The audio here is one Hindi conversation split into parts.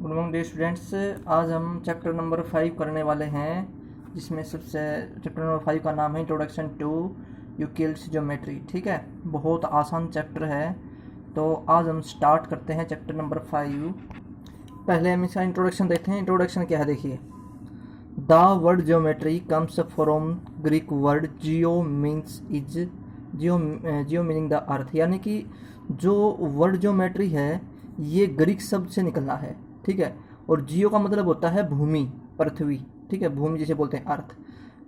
Good morning day students. आज हम चैप्टर नंबर 5 करने वाले हैं, जिसमें सबसे चैप्टर नंबर 5 का नाम है इंट्रोडक्शन टू यूक्लिड्स ज्योमेट्री। ठीक है, बहुत आसान चैप्टर है। तो आज हम स्टार्ट करते हैं चैप्टर नंबर 5। पहले हम इसका इंट्रोडक्शन देखते हैं। इंट्रोडक्शन क्या है, देखिए। The word geometry comes from Greek word Jio means is Jio meaning the earth, यानी कि जो वर्ड ज्योमेट्री है ये ग्रीक शब्द से निकला है। ठीक है, और जियो का मतलब होता है भूमि, पृथ्वी। ठीक है, भूमि जिसे बोलते हैं earth.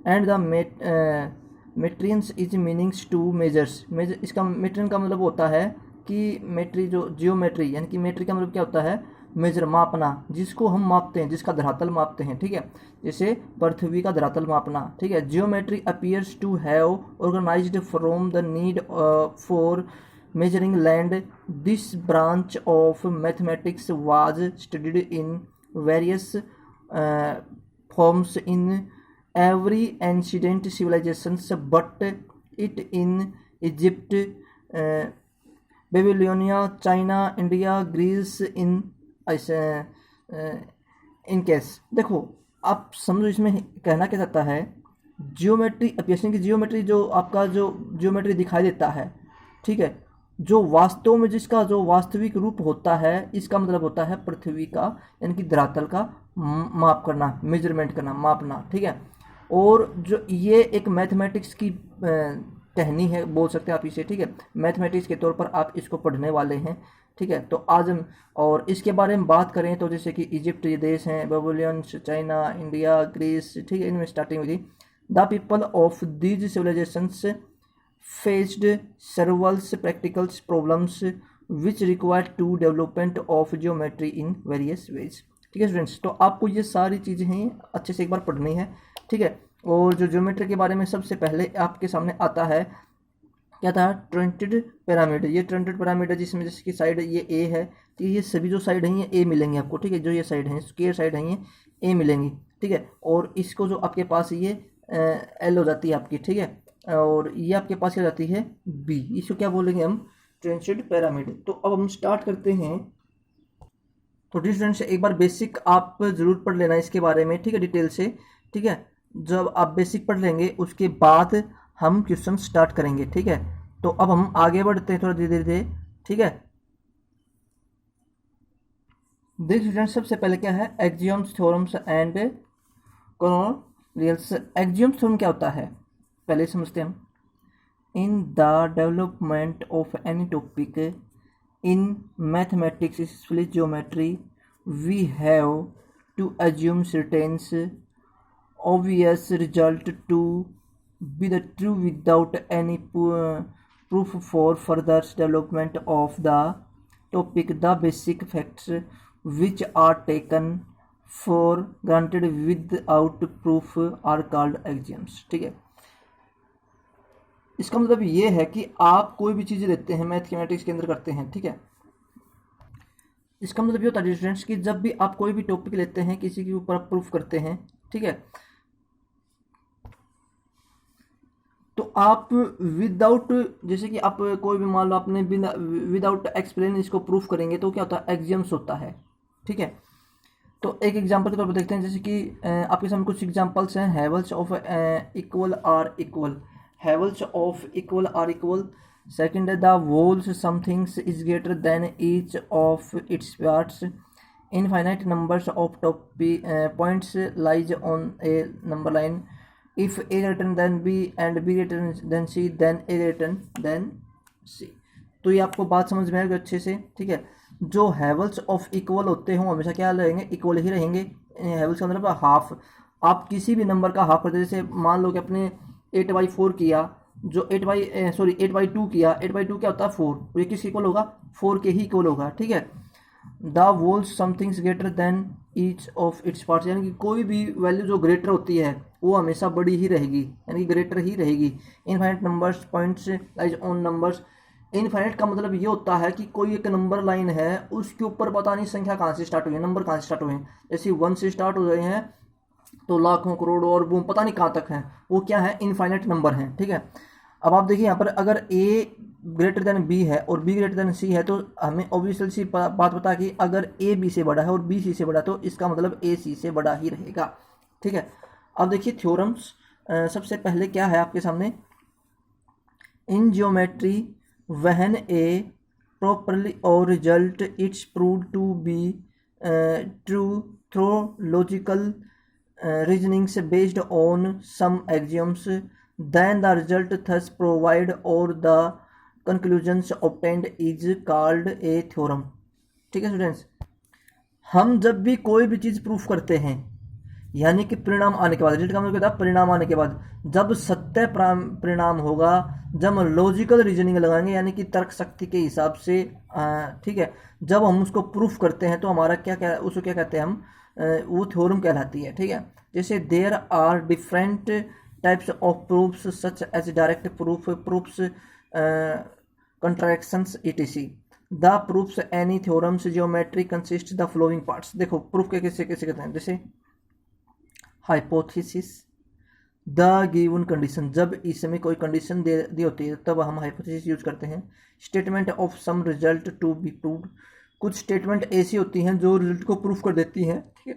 And the metrians is meanings to measures. इसका मेट्रियन का मतलब होता है कि मेट्री, जो जियोमेट्री यानी कि मेट्री का मतलब क्या होता है, मेजर, मापना, जिसको हम मापते हैं, जिसका धरातल मापते हैं। ठीक है, जैसे पृथ्वी का धरातल मापना। ठीक है, geometry appears to have organised from the need for measuring land. This branch of mathematics was studied in various forms in every ancient civilizations, but it in Egypt, Babylonia, China, India, Greece, in case। देखो, आप समझो इसमें कहना क्या चाहता है। जियोमेट्री अपीयर्स की जियोमेट्री, जो आपका जो जियोमेट्री दिखाई देता है, ठीक है, जो वास्तव में जिसका जो वास्तविक रूप होता है, इसका मतलब होता है पृथ्वी का यानी कि धरातल का माप करना, मेजरमेंट करना, मापना। ठीक है, और जो ये एक मैथमेटिक्स की टहनी है, बोल सकते हैं आप इसे। ठीक है, मैथमेटिक्स के तौर पर आप इसको पढ़ने वाले हैं। ठीक है, तो आज हम और इसके बारे में बात करें तो जैसे कि इजिप्ट ये देश हैं, बेबीलोन, चाइना, इंडिया, ग्रीस। ठीक है, इनमें स्टार्टिंग हुई थी। The people of these civilisations faced several practical problems which required to development of geometry in various ways। ठीक है स्टूडेंट्स, तो आपको ये सारी चीज़ें हैं अच्छे से एक बार पढ़नी है। ठीक है, और जो ज्योमेट्री के बारे में सबसे पहले आपके सामने आता है, क्या था, ट्रेंटेड पिरामिड। ये ट्रेंटेड पिरामिड है, जिसमें जैसे कि साइड ये ए है, तो ये सभी जो साइड हैं ये ए मिलेंगे आपको। ठीक है, जो ये साइड हैं, स्क्वायर साइड हैं, ये ए मिलेंगी। ठीक है, और इसको जो आपके पास ये एल हो जाती है आपकी। ठीक है, और ये आपके पास क्या जाती है बी, इसको क्या बोलेंगे हम, ट्रेंचेड पिरामिड। तो अब हम स्टार्ट करते हैं। तो स्टूडेंट्स, एक बार बेसिक आप ज़रूर पढ़ लेना इसके बारे में। ठीक है, डिटेल से। ठीक है, जब आप बेसिक पढ़ लेंगे उसके बाद हम क्वेश्चन स्टार्ट करेंगे। ठीक है, तो अब हम आगे बढ़ते हैं थोड़ा धीरे धीरे। ठीक है, देखिए स्टूडेंट्स, सबसे पहले क्या है, axioms, theorems and corollaries. Axioms theorem क्या होता है पहले समझते हैं हम। In the development of any topic in mathematics, specially geometry, we have to assume certain obvious result to be the true without any proof for further development of the topic. The basic facts which are taken for granted without proof are called axioms। ठीक है, इसका मतलब ये है कि आप कोई भी चीज़ें लेते हैं, मैथमेटिक्स के अंदर करते हैं। ठीक है, इसका मतलब ये होता है स्टूडेंट्स कि जब भी आप कोई भी टॉपिक लेते हैं, किसी के ऊपर आप प्रूफ करते हैं, ठीक है, तो आप विदाउट, जैसे कि आप कोई भी मान लो आपने विदाउट एक्सप्लेन इसको प्रूफ करेंगे तो क्या होता है, एक्सियम्स होता है। ठीक है, तो एक एग्जांपल के तौर पर देखते हैं, जैसे कि आपके सामने कुछ एग्जांपल्स हैं। Halves of equal are equal, halves of equal are equal. Second है, the wholes somethings is greater than each of its parts. Infinite numbers of points lies on a number line. If A greater than B and B greater than C, then A greater than C. तो ये आपको बात समझ में आएगी अच्छे से। ठीक है, जो हैवल्स ऑफ इक्वल होते हैं हमेशा क्या रहेंगे, इक्वल ही रहेंगे। हैवल्स का मतलब हाफ, आप किसी भी नंबर का हाफ करते, जैसे मान लो कि अपने 8/4 किया, जो 8/2 किया, 8/2 क्या होता है 4, और ये किसके इक्वल होगा, 4 के ही इक्वल होगा। ठीक है, the wholes somethings greater than each of its parts, यानी कि कोई भी वैल्यू जो ग्रेटर होती है वो हमेशा बड़ी ही रहेगी, यानी कि ग्रेटर ही रहेगी। Infinite numbers points lies on numbers. Infinite का मतलब ये होता है कि कोई एक नंबर लाइन है, उसके ऊपर पता नहीं संख्या कहाँ से स्टार्ट हुई है, नंबर कहाँ से स्टार्ट हुए हैं। जैसे 1 से स्टार्ट हो रहे हैं तो लाखों, करोड़ों और वो पता नहीं कहाँ तक हैं, वो क्या है, इनफाइनाइट नंबर हैं। ठीक है, अब आप देखिए यहाँ पर अगर ए ग्रेटर देन बी है और बी ग्रेटर देन सी है, तो हमें ऑब्वियसली सी बात पता कि अगर ए बी से बड़ा है और बी सी से बड़ा, तो इसका मतलब ए सी से बड़ा ही रहेगा। ठीक है, अब देखिए थ्योरम्स। सबसे पहले क्या है आपके सामने, in geometry when a properly or result it's proved to be true through logical reasonings based on some axioms, then the result thus provide or the conclusions obtained is called a theorem। ठीक है स्टूडेंट्स, हम जब भी कोई भी चीज़ प्रूफ करते हैं, यानी कि परिणाम आने के बाद, रिजल्ट का मतलब क्या था, परिणाम आने के बाद जब सत्य परिणाम होगा, जब हम लॉजिकल रीजनिंग लगाएंगे यानी कि तर्क शक्ति के हिसाब से, ठीक है, जब हम उसको प्रूफ करते हैं तो हमारा क्या उसको क्या कहते हैं हम, वो थ्योरम कहलाती है। ठीक है, जैसे there are different types of proofs such as direct proofs contractions etc। The proofs any theorems geometry consist the following parts. देखो प्रूफ के कैसे कैसे कहते हैं, जैसे हाइपोथेसिस द गिवन कंडीशन, जब इसमें कोई कंडीशन दी होती है तब हम हाइपोथेसिस यूज करते हैं। Statement of some result to be proved, कुछ स्टेटमेंट ऐसी होती हैं जो रिजल्ट को प्रूफ कर देती हैं। ठीक है,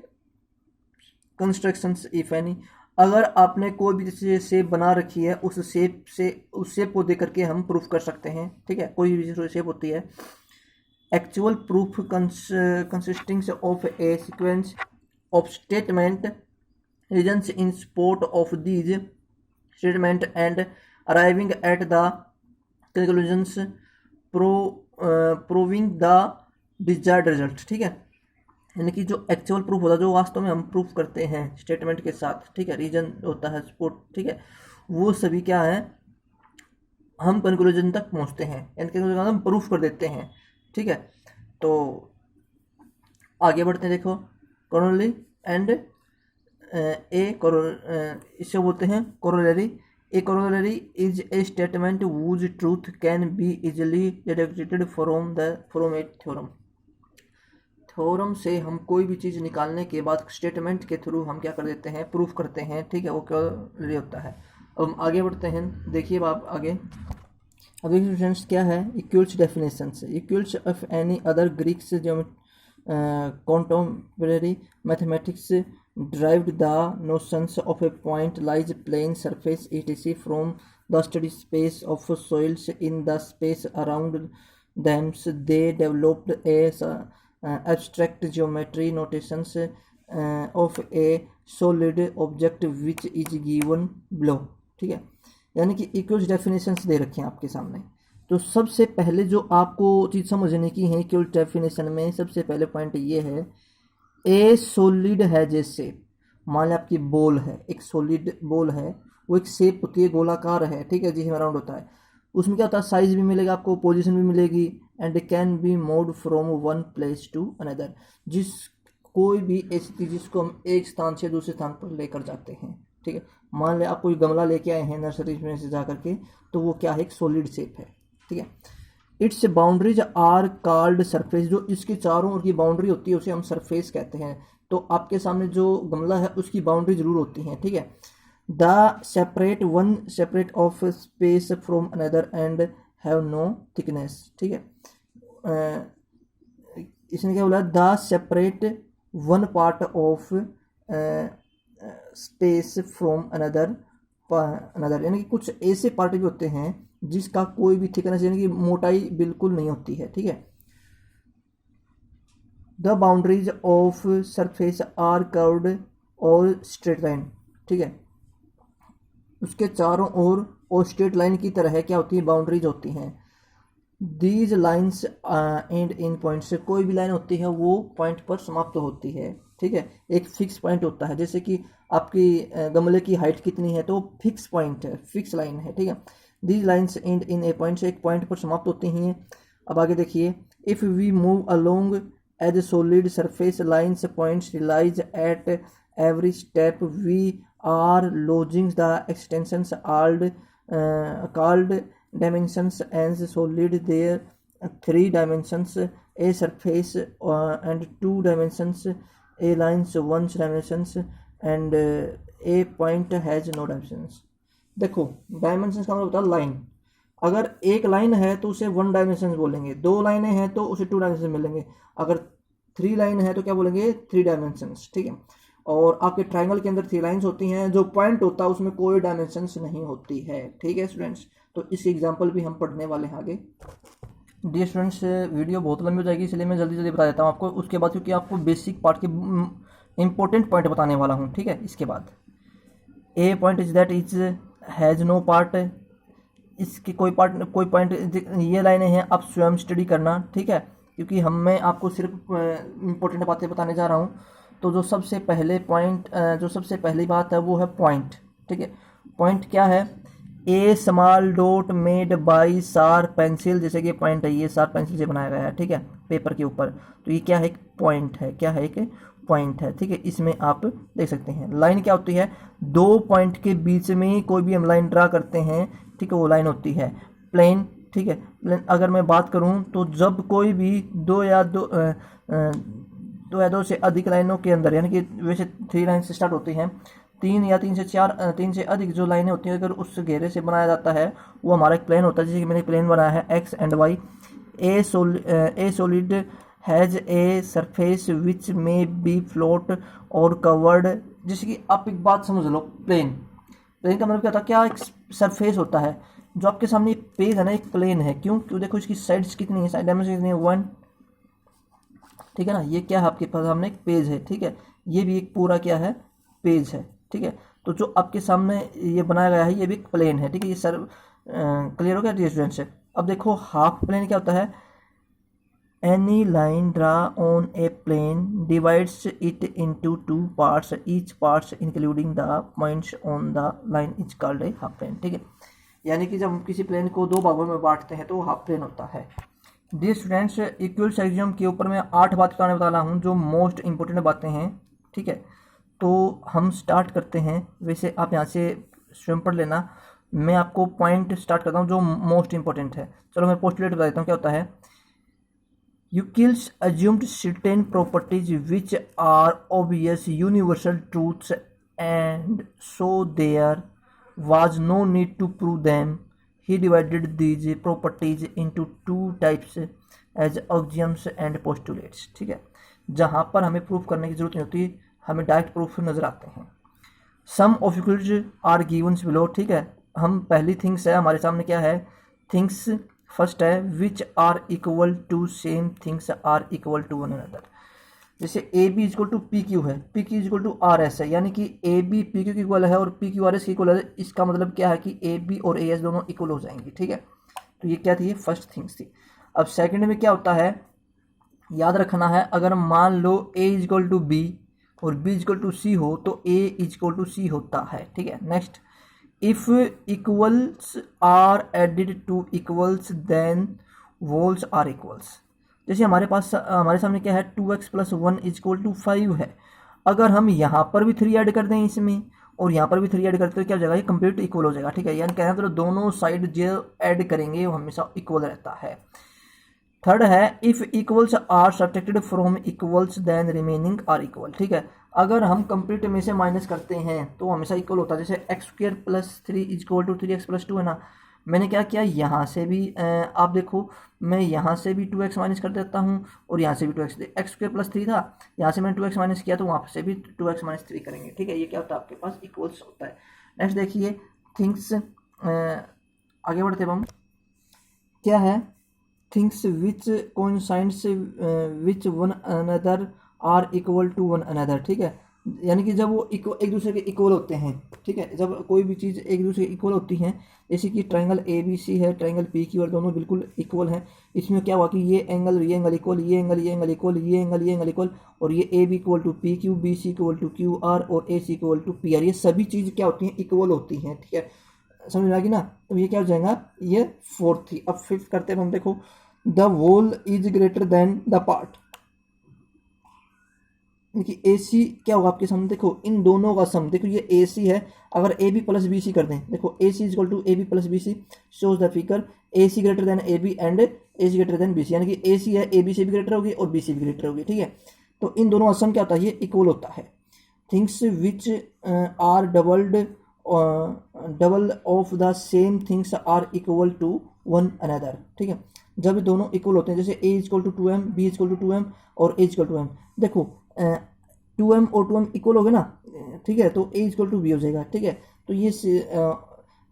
कंस्ट्रक्शंस इफ एनी, अगर आपने कोई भी शेप बना रखी है, उस शेप को देख करके हम प्रूफ कर सकते हैं। ठीक है, कोई भी शेप होती है। Actual proof consisting of A sequence of statement reasons in support of these statement and arriving at the conclusions proving the desired result। ठीक है, यानी कि जो एक्चुअल प्रूफ होता है, जो वास्तव में हम प्रूफ करते हैं स्टेटमेंट के साथ, ठीक है, रीजन होता है सपोर्ट, ठीक है, वो सभी क्या है, हम कंक्लूजन तक पहुंचते हैं, यानी कि हम प्रूफ कर देते हैं। ठीक है, तो आगे बढ़ते हैं। देखो कॉरोनरी एंड इसे बोलते हैं corollary. A corollary is a statement whose truth can be easily deducted from A theorem. Theorem से हम कोई भी चीज़ निकालने के बाद स्टेटमेंट के थ्रू हम क्या कर देते हैं, प्रूफ करते हैं। ठीक है, वो कोरोलरी होता है। अब हम आगे बढ़ते हैं, देखिए आप आगे। अब देखिए स्टूडेंट्स क्या है, इक्वल्स डेफिनेशन से, equals of any other Greeks contemporary mathematics derived the notions of a point lies plane surface etc from the study space of soils in the space around them. They developed a abstract geometry notations of a solid object which is given below। ठीक है, यानी कि इक्वल्स डेफिनेशंस दे रखे हैं आपके सामने। तो सबसे पहले जो आपको चीज़ समझने की है इक्वल डेफिनेशन में, सबसे पहले पॉइंट ये है, ए सॉलिड है, जैसे मान लें आपकी बॉल है, एक सॉलिड बॉल है, वो एक शेप होती है, गोलाकार है, ठीक है, जिसमें राउंड होता है, उसमें क्या होता है, साइज भी मिलेगा आपको, पोजीशन भी मिलेगी, and can be moved from one place to another. जिस कोई भी ऐसी चीज़ जिसको हम एक स्थान से दूसरे स्थान पर लेकर जाते हैं। ठीक है, मान लें आप कोई गमला लेके आए हैं नर्सरी में से जा करके, तो वो क्या है, एक सॉलिड शेप है। ठीक है, its boundaries are called surface, जो इसके चारों ओर की बाउंड्री होती है उसे हम सरफेस कहते हैं। तो आपके सामने जो गमला है उसकी बाउंड्री जरूर होती है। ठीक है, the separate of space from another and have no thickness. ठीक है, इसने क्या बोला, the separate one part of space from another, यानी कि कुछ ऐसे पार्ट भी होते हैं जिसका कोई भी थिकनेस यानी कि मोटाई बिल्कुल नहीं होती है। ठीक है, the boundaries of surface are curved और स्ट्रेट लाइन। ठीक है, उसके चारों ओर और स्ट्रेट लाइन की तरह क्या होती है, बाउंड्रीज होती हैं। These lines and in point, से कोई भी लाइन होती है वो पॉइंट पर समाप्त होती है। ठीक है, एक फिक्स पॉइंट होता है, जैसे कि आपकी गमले की हाइट कितनी है तो फिक्स पॉइंट है, फिक्स लाइन है। ठीक है, these lines and in A point, से एक पॉइंट पर समाप्त होती हैं। अब आगे देखिए, if we move along as solid surface lines points realise at every step we are losing the extensions called dimensions as solid, there 3 dimensions a surface and 2 dimensions a lines 1 dimensions and a point has no dimensions। देखो डायमेंशंस का मतलब होता है लाइन। अगर एक लाइन है तो उसे 1 डायमेंशन बोलेंगे, 2 लाइनें हैं तो उसे 2 डायमेंशन मिलेंगे, अगर 3 लाइन है तो क्या बोलेंगे 3 डायमेंशन, ठीक है। और आपके ट्राइंगल के अंदर 3 लाइन्स होती हैं, जो पॉइंट होता है उसमें कोई डायमेंशंस नहीं होती है, ठीक है स्टूडेंट्स। तो इसकी एग्जांपल भी हम पढ़ने वाले हैं आगे। डियर स्टूडेंट्स, वीडियो बहुत लंबी हो जाएगी इसलिए मैं जल्दी जल्दी बता देता हूँ आपको, उसके बाद क्योंकि आपको बेसिक पार्ट के इंपॉर्टेंट पॉइंट बताने वाला हूँ, ठीक है। इसके बाद a point is that is has no part, इसकी कोई पॉइंट, ये लाइनें हैं, आप स्वयं स्टडी करना, ठीक है, क्योंकि मैं आपको सिर्फ इंपॉर्टेंट बातें बताने जा रहा हूँ। तो जो सबसे पहली बात है वो है पॉइंट, ठीक है। पॉइंट क्या है, a small dot made by sharp pencil, जैसे कि पॉइंट है, ये शार्प पेंसिल से बनाया गया है, ठीक है, पेपर के ऊपर, तो ये क्या है, एक पॉइंट है, क्या है, एक पॉइंट है, ठीक है। इसमें आप देख सकते हैं लाइन क्या होती है, 2 पॉइंट के बीच में कोई भी हम लाइन ड्रा करते हैं, ठीक है, वो लाइन होती है प्लेन, ठीक है। प्लेन अगर मैं बात करूं तो जब कोई भी दो या दो से अधिक लाइनों के अंदर, यानी कि वैसे 3 लाइन से स्टार्ट होती हैं, 3 या 3 से 4, 3 से अधिक जो लाइनें होती हैं, अगर उस घेरे से बनाया जाता है वो हमारा एक प्लेन होता है। जैसे कि मैंने प्लेन बनाया है X and Y, a solid has a surface which may be flat और कवर्ड। जैसे कि आप एक बात समझ लो, प्लेन का मतलब क्या होता है, क्या एक सरफेस होता है। जो आपके सामने एक पेज है ना, एक प्लेन है, क्यों देखो इसकी साइड्स कितनी है, साइड डायमेंशन कितनी है, 1, ठीक है ना। ये क्या है, आपके पास सामने एक पेज है, ठीक है, ये भी एक पूरा क्या है, पेज है, ठीक है। तो जो आपके सामने ये बनाया गया है ये भी एक प्लेन है, ठीक है। ये सर क्लियर हो गया डियर स्टूडेंट्स। अब देखो हाफ प्लेन क्या होता है, any line draw on a plane divides it into 2 parts, each parts including the points on the line is called a half plane, ठीक है। यानी कि जब हम किसी प्लेन को 2 भागों में बांटते हैं तो वो हाफ प्लेन होता है। डियर स्टूडेंट्स, इक्वल्स एक्सियोम के ऊपर मैं 8 बात बताने बता रहा हूँ जो मोस्ट इंपॉर्टेंट बातें हैं, ठीक है। तो हम स्टार्ट करते हैं, वैसे आप यहाँ से स्वयं पढ़ लेना, मैं आपको पॉइंट स्टार्ट करता हूँ जो मोस्ट इंपॉर्टेंट है। चलो मैं पोस्टुलेट बता देता हूँ क्या होता है। Euclid's assumed certain properties which are obvious universal truths and so there was no need to prove them. He divided these properties into 2 types as axioms and postulates, ठीक है। जहाँ पर हमें प्रूफ करने की जरूरत नहीं होती, हमें डायरेक्ट प्रूफ नजर आते हैं। सम ऑफ यूक्लिड्स आर गिवन्स बिलो, ठीक है। हम पहली थिंग्स है, हमारे सामने क्या है, थिंग्स फर्स्ट है which are equal to same things are equal to one another. जैसे A B equal to P Q है, P Q equal to R S है, यानी कि ए बी पी क्यू की इक्वल है और पी क्यू आर एस की इक्वल है। इसका मतलब क्या है कि ए बी और ए एस दोनों इक्वल हो जाएंगी, ठीक है। तो ये क्या थी, ये फर्स्ट थिंग्स थी। अब सेकंड में क्या होता है, याद रखना है, अगर मान लो ए इक्वल टू बी और बी इक्वल टू सी हो तो ए इक्वल टू सी होता है, ठीक है। Next, if equals are added to equals then wholes are equals. जैसे हमारे सामने क्या है, 2x + 1 = 5 है। अगर हम यहाँ पर भी 3 ऐड कर दें इसमें और यहाँ पर भी 3 ऐड करते तो क्या हो जाएगा, ये कंप्लीट इक्वल हो जाएगा, ठीक है। यानी कहना तो दोनों साइड जो ऐड करेंगे वो हमेशा इक्वल रहता है। थर्ड है, if equals are subtracted from equals then remaining are equal, ठीक है। अगर हम कंप्लीट में से माइनस करते हैं तो हमेशा इक्वल होता है। जैसे x² + 3 = 3x + 2 है ना, मैंने क्या किया, यहाँ से भी आप देखो, मैं यहाँ से भी 2x माइनस कर देता हूँ और यहाँ से भी 2x, x² + 3 था, यहाँ से मैंने 2x माइनस किया तो वहाँ से भी 2x - 3 करेंगे, ठीक है। ये क्या होता है, आपके पास इक्वल्स होता है। नेक्स्ट देखिए थिंग्स, आगे बढ़ते हम, क्या है, things which coincides which one another are equal to one another, ठीक है। यानी कि जब वो एक दूसरे के इक्वल होते हैं, ठीक है, जब कोई भी चीज़ एक दूसरे के इक्वल होती हैं, जैसे कि ट्रायंगल ए बी सी है, ट्रायंगल पी क्यू आर दोनों बिल्कुल इक्वल हैं। इसमें क्या हुआ कि ये एंगल इक्वल, ये एंगल इक्वल, ये एंगल इक्वल, और ये A B equal to P Q, B C equal to Q R और A C equal to P R, ये सभी चीज़ क्या होती हैं, इक्वल होती हैं, ठीक है। समझ में आ गई ना। तो ये क्या हो जाएगा, ये फोर्थ थी। अब फिफ्थ करते हैं हम, देखो, the whole is greater than the part. देखिए ए सी क्या होगा आपके सामने, देखो इन दोनों का सम, देखो ये ए सी है, अगर ए बी + बी सी कर दें, देखो A C = A B + B C, shows the figure A C greater than A B and A C greater than B C, यानी कि ए सी है, ए बी से भी ग्रेटर होगी और बी सी भी ग्रेटर होगी, ठीक है। तो इन दोनों का सम क्या होता है, ये इक्वल होता है। Things which are double of the same things are equal to one another, ठीक है। जब दोनों इक्वल होते हैं, जैसे a equal to 2m, b equal to 2m और a इक्वल टू m, देखो 2m और 2m इक्वल हो गए ना, ठीक है, तो a इक्वल टू b हो जाएगा, ठीक है। तो ये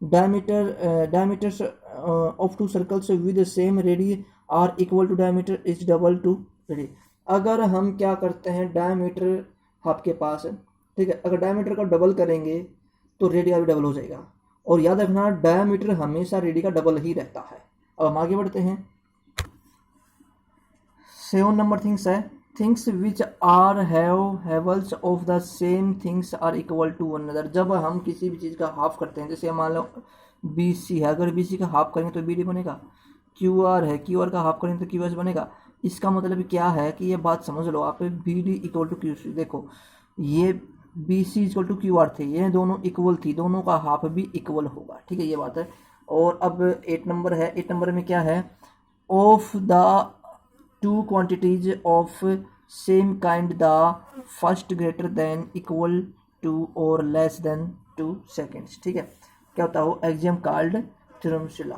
diameters of two circles with same radii are equal to diameter is double to radii. अगर हम क्या करते हैं, डायमीटर आपके पास है, ठीक है, अगर डायमीटर का डबल करेंगे तो रेडिया भी डबल हो जाएगा। और याद रखना डायमीटर हमेशा रेडिया का डबल ही रहता है। अब हम आगे बढ़ते हैं। 7 नंबर थिंग्स है, things which are halves of the same things are equal to one another. जब हम किसी भी चीज़ का हाफ करते हैं, जैसे मान लो BC है, अगर BC का हाफ करेंगे तो BD बनेगा, QR है, QR का हाफ करेंगे तो QS बनेगा। इसका मतलब क्या है कि ये बात समझ लो आप, BD इक्वल टू QC। देखो ये BC इक्वल टू QR थे, ये दोनों इक्वल थी, दोनों का हाफ भी इक्वल होगा, ठीक है, ये बात है। और अब 8 नंबर है, 8 नंबर में क्या है, of the two quantities of same kind the first greater than equal to और लेस देन 2 सेकेंड्स, ठीक है। क्या होता है वो एक्सियम कॉल्ड थ्योरम्स लॉ।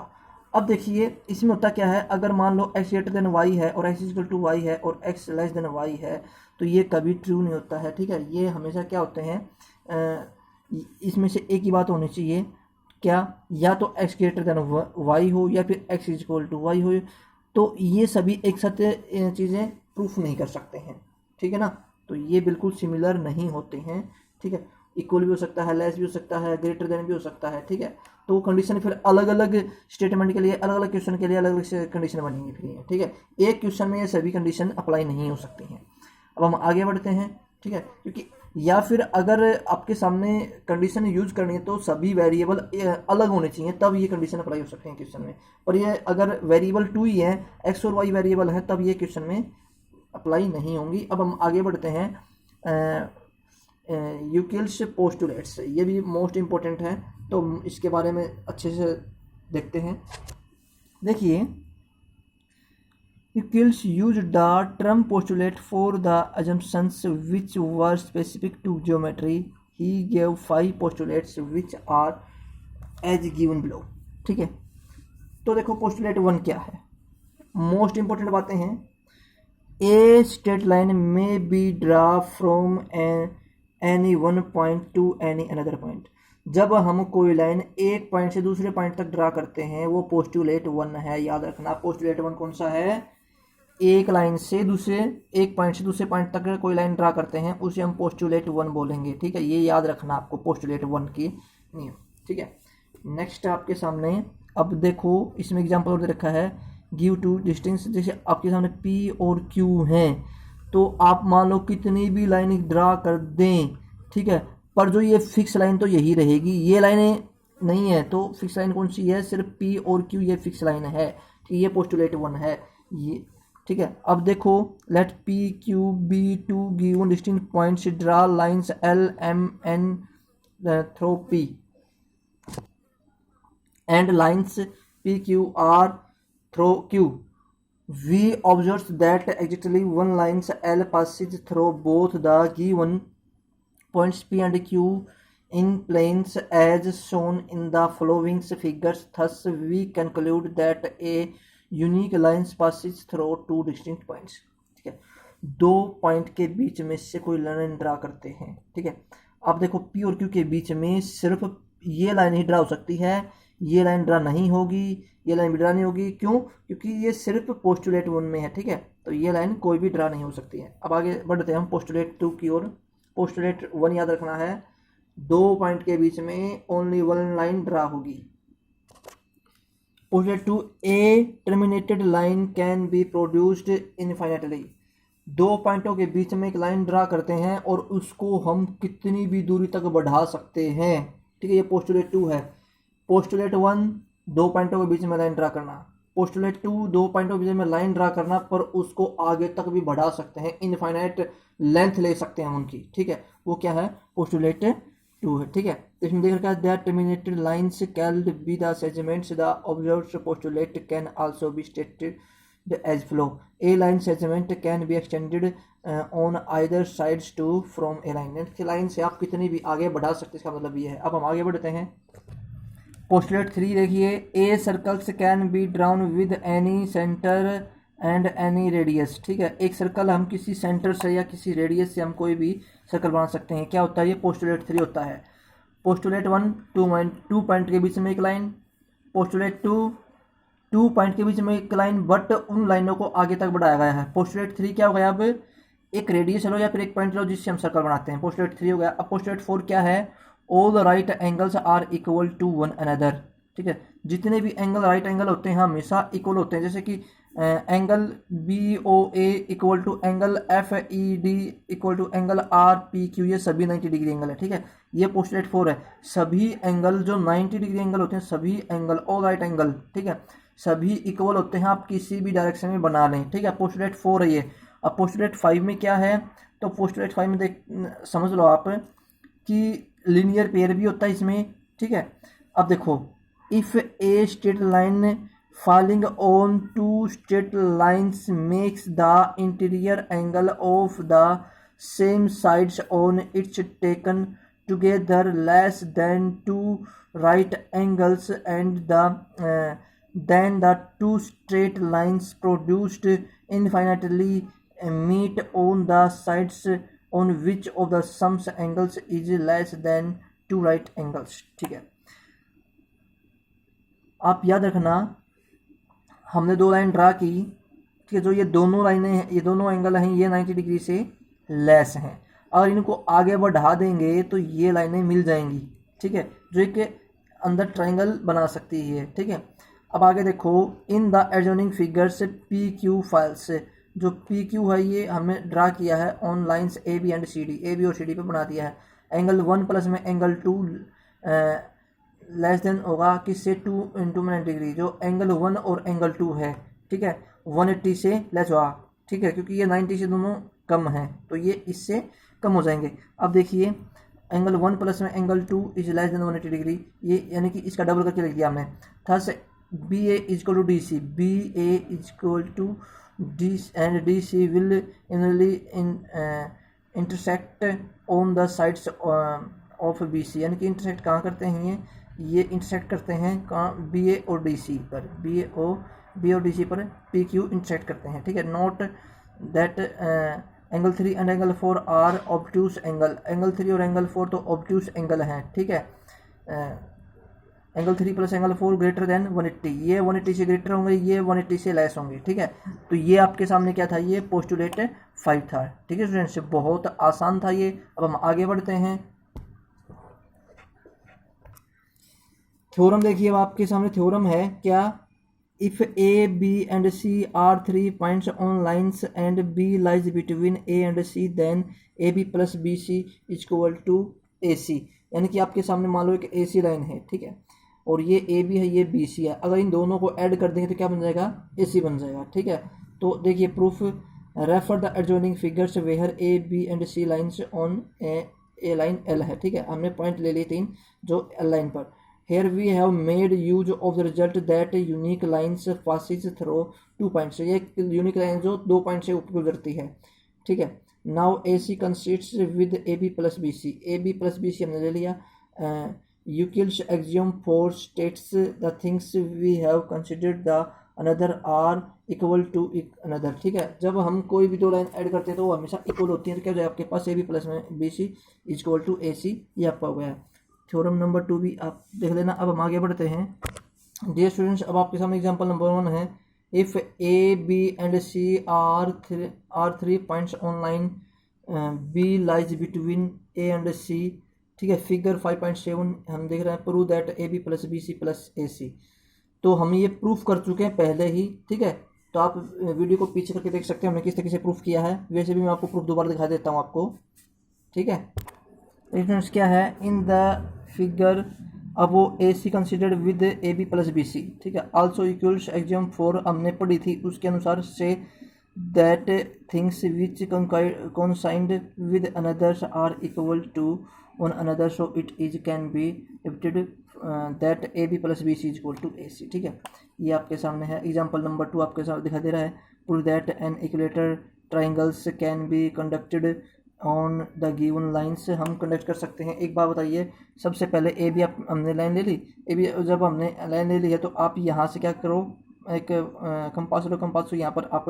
अब देखिए इसमें होता क्या है, अगर मान लो x ग्रेटर देन y है और x इक्वल टू y है और x लेस देन y है, तो ये कभी ट्रू नहीं होता है, ठीक है। ये हमेशा क्या होते हैं, इसमें से एक ही बात होनी चाहिए, क्या, या तो x ग्रेटर देन y हो या फिर x इक्वल टू y हो। तो ये सभी एक साथ चीज़ें प्रूफ नहीं कर सकते हैं, ठीक है ना। तो ये बिल्कुल सिमिलर नहीं होते हैं, ठीक है। इक्वल भी हो सकता है, लेस भी हो सकता है, ग्रेटर देन भी हो सकता है, ठीक है। तो कंडीशन फिर अलग अलग स्टेटमेंट के लिए, अलग अलग क्वेश्चन के लिए अलग अलग कंडीशन बनेंगी फिर, ठीक है। एक क्वेश्चन में ये सभी कंडीशन अप्लाई नहीं हो सकती हैं। अब हम आगे बढ़ते हैं, ठीक है, क्योंकि या फिर अगर आपके सामने कंडीशन यूज करनी है तो सभी वेरिएबल अलग होने चाहिए, तब ये कंडीशन अप्लाई हो सकते हैं क्वेश्चन में। और ये अगर वेरिएबल 2 ही है, x और y वेरिएबल है, तब ये क्वेश्चन में अप्लाई नहीं होंगी। अब हम आगे बढ़ते हैं, यूक्लिड्स पोस्टुलेट्स, ये भी मोस्ट इंपॉर्टेंट है, तो इसके बारे में अच्छे से देखते हैं। देखिए Euclid used the term postulate for the assumptions which were specific to geometry. He gave 5 postulates which are as given below, ठीक है। तो देखो पोस्टुलेट 1 क्या है, मोस्ट इंपॉर्टेंट बातें हैं। A straight line may be draw from any one point to any another point. जब हम कोई लाइन एक पॉइंट से दूसरे पॉइंट तक ड्रा करते हैं वो पोस्टुलेट 1 है। याद रखना पोस्टुलेट 1 कौन सा है, एक लाइन से दूसरे, एक पॉइंट से दूसरे पॉइंट तक कोई लाइन ड्रा करते हैं उसे हम पोस्टुलेट 1 बोलेंगे, ठीक है। ये याद रखना आपको पोस्टुलेट 1 की नियम, ठीक है। नेक्स्ट आपके सामने अब देखो इसमें एग्जांपल और दे रखा है, गिव टू डिस्टेंस। जैसे आपके सामने P और Q हैं, तो आप मान लो कितनी भी लाइन ड्रा कर दें, ठीक है, पर जो ये फिक्स लाइन तो यही रहेगी, ये लाइनें नहीं है। तो फिक्स लाइन कौन सी है, सिर्फ P और Q ये फिक्स लाइन है, ठीक है, ये पोस्टुलेट 1 है ये, ठीक है। अब देखो let P Q B two given distinct points draw lines L M N through P and lines P Q R through Q। We observe that exactly one lines L passes through both the given points P and Q in planes as shown in the following figures. Thus we conclude that a unique lines passes through two distinct points, ठीक है। दो पॉइंट के बीच में से कोई लाइन ड्रा करते हैं, ठीक है। आप देखो P और Q के बीच में सिर्फ ये लाइन ही ड्रा हो सकती है, ये लाइन ड्रा नहीं होगी, ये लाइन भी ड्रा नहीं होगी। क्यों, क्योंकि ये सिर्फ पोस्टुलेट 1 में है, ठीक है। तो ये लाइन कोई भी ड्रा नहीं हो सकती है। अब आगे बढ़ते हैं हम पोस्टुलेट 2 की ओर। पोस्टुलेट 1 याद रखना है, दो पॉइंट के बीच में ओनली वन लाइन ड्रा होगी। Postulate 2, A terminated line can be produced infinitely. दो पॉइंटों के बीच में एक लाइन ड्रा करते हैं और उसको हम कितनी भी दूरी तक बढ़ा सकते हैं, ठीक है। ये पोस्टुलेट 2 है। पोस्टुलेट 1 दो पॉइंटों के बीच में लाइन ड्रा करना, पोस्टुलेट 2 दो पॉइंटों के बीच में लाइन ड्रा करना पर उसको आगे तक भी बढ़ा सकते हैं, इनफाइनाइट लेंथ ले सकते हैं उनकी, ठीक है। वो क्या है, पोस्टुलेट 2 है, ठीक है। इसमें देख रखा है that terminated lines can be the segments the observed postulate can also be stated as flow. A line segment can be extended on either sides to from a line. Line से आप कितनी भी आगे बढ़ा सकते हैं, इसका मतलब ये है। अब हम आगे बढ़ते हैं। पोस्टुलेट 3 देखिए, a circles can be drawn with any centre and any radius. ठीक है, एक सर्कल हम किसी सेंटर से या किसी रेडियस से हम कोई भी सर्कल बना सकते हैं। क्या होता है ये? पोस्टुलेट 3 होता है। पोस्टुलेट 1 टू पॉइंट के बीच में एक लाइन, पोस्टुलेट 2 2 पॉइंट के बीच में एक लाइन, बट उन लाइनों को आगे तक बढ़ाया गया है। पोस्टुलेट 3 क्या हो गया? अब एक रेडियस लो या फिर एक पॉइंट लो जिससे हम सर्कल बनाते हैं। पोस्टुलेट 3 हो गया। अब पोस्टुलेट 4 क्या है? All the right angles are equal to one another. ठीक है, जितने भी एंगल राइट एंगल होते हैं हमेशा इक्वल होते हैं। जैसे कि angle B O A equal to angle F E D equal to angle R P Q, ये सभी 90 डिग्री एंगल है। ठीक है, ये पोस्टुलेट 4 है। सभी एंगल जो 90 डिग्री एंगल होते हैं, सभी एंगल ऑल राइट एंगल, ठीक है, सभी इक्वल होते हैं। आप किसी भी डायरेक्शन में बना लें। ठीक है, पोस्टुलेट 4 है ये। अब पोस्टुलेट 5 में क्या है? तो पोस्टुलेट 5 में देख समझ लो आप कि लीनियर पेयर भी होता है इसमें। ठीक है, अब देखो, if A straight line falling on two straight lines makes the interior angle of the same sides on its taken together less than two right angles, and then the two straight lines produced infinitely meet on the sides on which of the sum angles is less than two right angles। ठीक है, आप याद रखना हमने दो लाइन ड्रा की। ठीक है, जो ये दोनों लाइनें हैं, ये दोनों एंगल हैं, ये 90 डिग्री से लेस हैं। और इनको आगे बढ़ा देंगे तो ये लाइनें मिल जाएंगी। ठीक है, जो एक अंदर ट्रायंगल बना सकती है। ठीक है, अब आगे देखो, in the adjoining figures P Q falls, जो पी क्यू है ये हमने ड्रा किया है on lines A B and C D, A B और सी डी पे बना दिया है। एंगल 1 प्लस में एंगल 2 लेस देन होगा किससे? 2 इंटू 90 डिग्री, जो एंगल 1 और एंगल 2 है। ठीक है, 180 से लेस होगा। ठीक है, क्योंकि ये 90 से दोनों कम हैं तो ये इससे कम हो जाएंगे। अब देखिए, एंगल 1 प्लस में angle 2 is less than 180 degree, ये यानी कि इसका डबल करके लिख दिया हमने। Thus B A is equal to D C, B A is equal to D and D C will इनली intersect on the sides of B C, यानी कि इंटरसेक्ट कहाँ करते हैं? ये इंटरसेक्ट करते हैं कहाँ? बी ए और डी सी पर, बी और डी सी पर पी क्यू इंटरसेक्ट करते हैं। ठीक है, note that angle 3 and angle 4 are obtuse angle, angle 3 और एंगल 4 तो ऑब्ट्यूस एंगल हैं। ठीक है, angle 3 plus angle 4 greater than 180, ये 180 से ग्रेटर होंगे, ये 180 से लेस होंगे। ठीक है, तो ये आपके सामने क्या था? ये पोस्टुलेट 5 था। ठीक है स्टूडेंट्स, बहुत आसान था ये। अब हम आगे बढ़ते हैं। थ्योरम देखिए, अब आपके सामने थ्योरम है क्या? If A B and C are 3 points on lines and B lies between A and C, then A B plus B C is equal to A C. यानी कि आपके सामने मान लो एक ए सी लाइन है। ठीक है, और ये ए बी है, ये बी सी है। अगर इन दोनों को ऐड कर देंगे तो क्या बन जाएगा? ए सी बन जाएगा। ठीक है, तो देखिए proof, refer the adjoining figures where A B and C lines on a line L है। ठीक है, हमने पॉइंट ले लिए 3 जो एल लाइन पर। Here we have made use of the result that unique lines passes through 2 points, ये यूनिक लाइन जो 2 पॉइंट से ऊपर गुजरती है। ठीक है, now A C consists with A B plus B C, A B plus B C हमने ले लिया। Euclid's axiom 4 states the things we have considered the another are equal to another. ठीक है, जब हम कोई भी दो लाइन ऐड करते हैं तो वो हमेशा इक्वल होती है। तो क्या हो जाए आपके पास? ए बी प्लस में B C is equal to A C, ये आपका हो गया है। थ्योरम नंबर 2 भी आप देख लेना। अब हम आगे बढ़ते हैं। डियर स्टूडेंट्स, अब आपके सामने एग्जांपल नंबर 1 है। If A B and C are 3 points on line B lies between A and C. ठीक है, फिगर 5.7 हम देख रहे हैं। Prove that A B plus B C plus A C. तो हम ये प्रूफ कर चुके हैं पहले ही। ठीक है, तो आप वीडियो को पीछे करके देख सकते हैं हमने किस तरीके से प्रूफ किया है। वैसे भी मैं आपको प्रूफ दोबारा दिखा देता हूँ आपको। ठीक है, स्टूडेंट्स क्या है इन द फिगर? अब वो A C considered with A B plus B C. ठीक है, आल्सो इक्वल्स एक्सियम 4 हमने पढ़ी थी, उसके अनुसार से that things which coincide with anothers are equal to one another, so it is can be repeated that A B plus B C is equal to A C. ठीक है, ये आपके सामने है। एग्जाम्पल नंबर 2 आपके सामने दिखा दे रहा है। Prove that N equilateral triangles can be conducted on the given line से हम कंडक्ट कर सकते हैं। एक बात बताइए, सबसे पहले ए बी आप हमने लाइन ले ली, ए बी जब हमने लाइन ले ली है तो आप यहाँ से क्या करो, एक कंपास लो, कंपास से यहाँ पर आप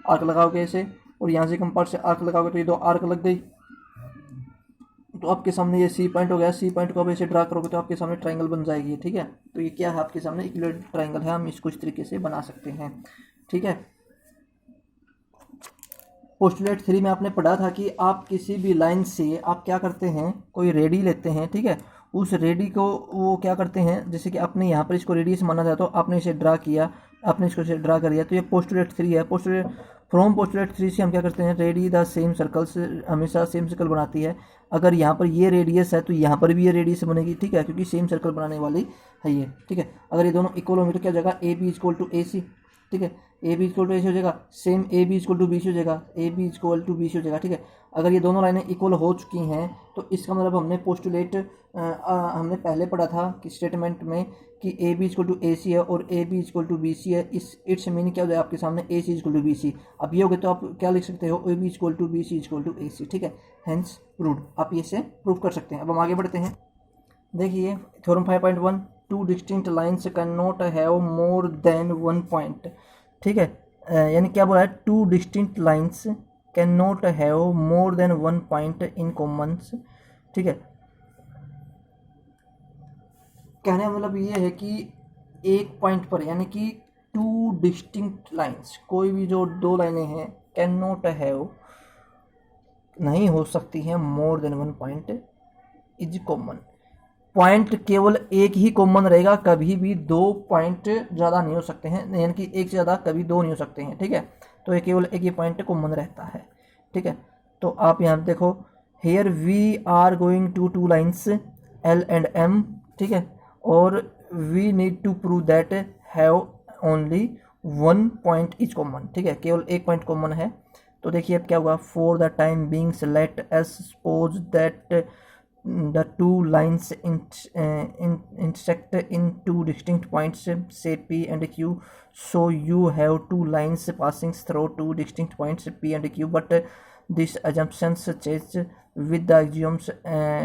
आर्क लगाओगे ऐसे, और यहाँ से कंपास से आर्क लगाओगे तो ये दो आर्क लग गई, तो आपके सामने ये सी पॉइंट हो गया। सी पॉइंट को आप ऐसे ड्रा करोगे तो आपके सामने ट्राइंगल बन जाएगी, ठीक है। तो ये क्या है, आपके सामने इक्विलेटरल ट्राइंगल है, हम इसको इस तरीके से बना सकते हैं, ठीक है। पोस्टुलेट 3 में आपने पढ़ा था कि आप किसी भी लाइन से आप क्या करते हैं, कोई रेडी लेते हैं, ठीक है। उस रेडी को वो क्या करते हैं, जैसे कि आपने यहाँ पर इसको रेडियस माना था तो आपने इसे ड्रा किया, आपने इसको इसे ड्रा कर दिया, तो ये पोस्टुलेट 3 है। पोस्टुलेट 3 से हम क्या करते हैं, रेडी द सेम सर्कल्स, हमेशा सेम सर्कल बनाती है। अगर यहाँ पर ये रेडियस है तो यहाँ पर भी ये रेडियस बनेगी, ठीक है, क्योंकि सेम सर्कल बनाने वाली है ये, ठीक है। अगर ये दोनों इक्वल होंगे तो क्या हो जाएगा, A B equal to A C, ठीक है, A B equal to A C हो जाएगा, same A B equal to B C हो जाएगा, A B equal to B C हो जाएगा, ठीक है। अगर ये दोनों लाइनें इक्वल हो चुकी हैं तो इसका मतलब हमने पोस्टुलेट हमने पहले पढ़ा था कि स्टेटमेंट में कि A B equal to A C है और A B equal to B C है, इस इट्स मीनिंग क्या हो जाएगा आपके सामने, A C equal to B C. अब ये हो गया तो आप क्या लिख सकते हो, A B equal to B C equal to A C, ठीक है, हेंस प्रूव्ड, आप ये से प्रूव कर सकते हैं। अब हम आगे बढ़ते हैं, देखिए theorem 5.1, two distinct lines can not have more than one point, ठीक है। यानी क्या बोला है, two distinct lines can not have more than one point in Commons, ठीक है। कहने का मतलब ये है कि एक पॉइंट पर, यानी कि टू डिस्टिंक्ट लाइन्स, कोई भी जो दो लाइनें हैं, कैन नॉट हैव, नहीं हो सकती हैं, more than one point is common, point केवल एक ही कॉमन रहेगा, कभी भी दो पॉइंट ज़्यादा नहीं हो सकते हैं, यानी कि एक से ज़्यादा कभी दो नहीं हो सकते हैं, ठीक है। तो ये केवल एक ही पॉइंट कॉमन रहता है, ठीक है। तो आप यहाँ देखो, here we are going to lines L and M, ठीक है, और we need to prove that have only one point is common, ठीक है, केवल एक पॉइंट कॉमन है। तो देखिए अब क्या हुआ, for the time beings let us suppose that the two lines intersect in two distinct points, say P and Q. So you have two lines passing through two distinct points P and Q, but this assumptions change with the axioms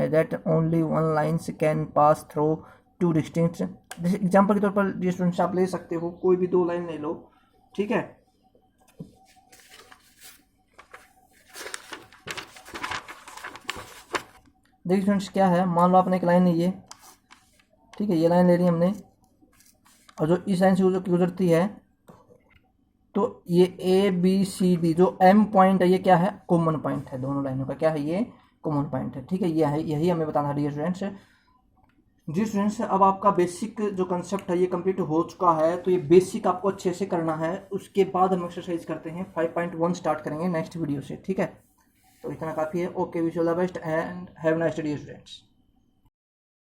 that only one lines can pass through two distinct। जैसे एग्जाम्पल के तौर पर ये स्टूडेंट्स आप ले सकते हो, कोई भी दो लाइन ले लो, ठीक है। देखिए स्टूडेंट्स क्या है, मान लो आपने एक लाइन ली है, ठीक है, ये लाइन ले ली हमने, और जो इस लाइन से गुजरती है, तो ये ए बी सी डी जो एम पॉइंट है, ये क्या है, कॉमन पॉइंट है, दोनों लाइनों का क्या है, ये कॉमन पॉइंट है, ठीक है। ये है, यही हमें बताना है डियर स्टूडेंट्स। जी स्टूडेंट्स, अब आपका बेसिक जो कंसेप्ट है ये कंप्लीट हो चुका है, तो ये बेसिक आपको अच्छे से करना है, उसके बाद हम एक्सरसाइज करते हैं 5.1 स्टार्ट करेंगे नेक्स्ट वीडियो से, ठीक है। तो इतना काफ़ी है। Okay, wish all the best and have nice day dear students.